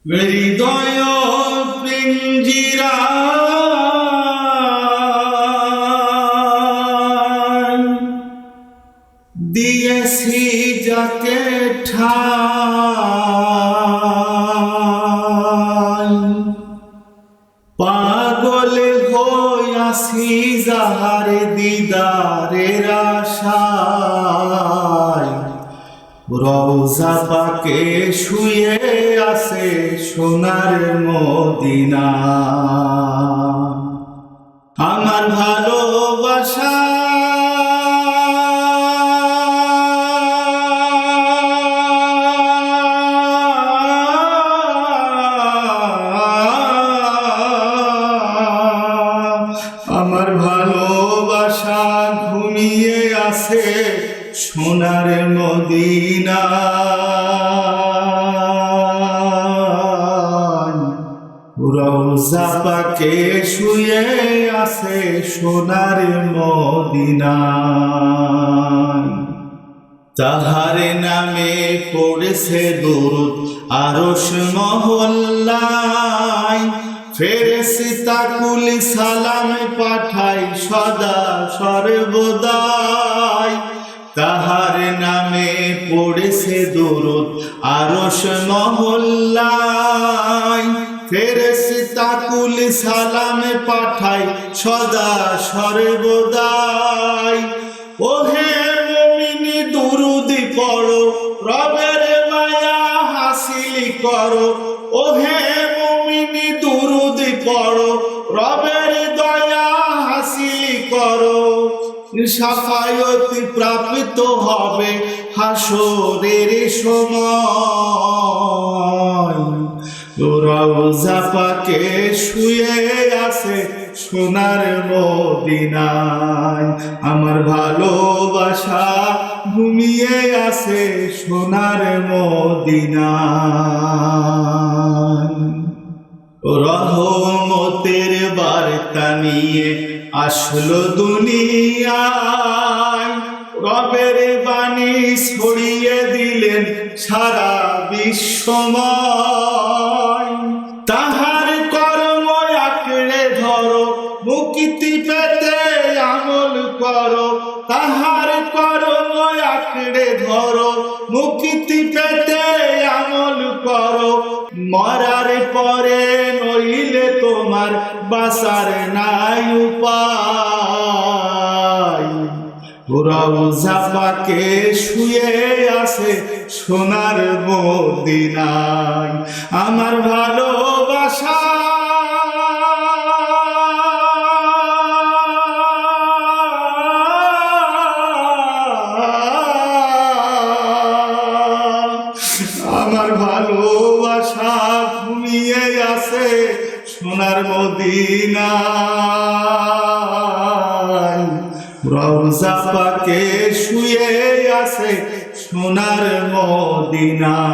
হৃদয় পিঞ্জিরা দিয়েছি যাকে ঠাই, পাগল হইয়াছি যাহার দিদারের আশায়। রওজা পাকে শুয়ে আছে সোনার মদিনা। আমার ভালোবাসা আমার ভালোবাসা ঘুমিয়ে আছে সোনার মদিনা। রওজা পাকে শুয়ে আছে সোনার মদিনা। তাহার নামে পড়েছে দুরূদ আরশ মহল্লায়, ফেরেশতা কুল সালাম পাঠাই সদা সর্বদাই। তাহার নামে পড়েছে দুরূদ আরশ মহল্লায়, ফেরেশতা কুল সালাম পাঠাই সদা সর্বদাই। ওহে মুমিনি দুরূদ পড়ো, রবের মায়া হাসিল করো। ওহে মুমিনি দুরূদ পড়ো, রবের দয়া হাসিল করো। শাফায়াত প্রাপ্ত হবে হাসরের সময়। রওজা পাকে শুয়ে আছে সোনার মদিনায়। আমার ভালোবাসা ঘুমিয়ে আছে সোনার মদিনায়। রহমতের বার্তা নিয়ে আসলো দুনিয়ায়, রবের বাণী ছড়িয়ে দিলেন সারা বিশ্বময়। তাহার কর্ম আঁকড়ে ধরো, মুক্তি পেতে আমল করো। তাহার কর্ম আঁকড়ে ধরো, মুক্তি পেতে আমল করো। মরার পরে নইলে তোমার বাঁচার নাই উপায়। রওজা পাকে শুয়ে আছে সোনার মদিনায়। আমার ভালোবাসা আমার ভালোবাসা ঘুমিয়ে আছে সোনার মদিনায়। রওজা পাকে শুয়ে আছে সোনার মদিনায়।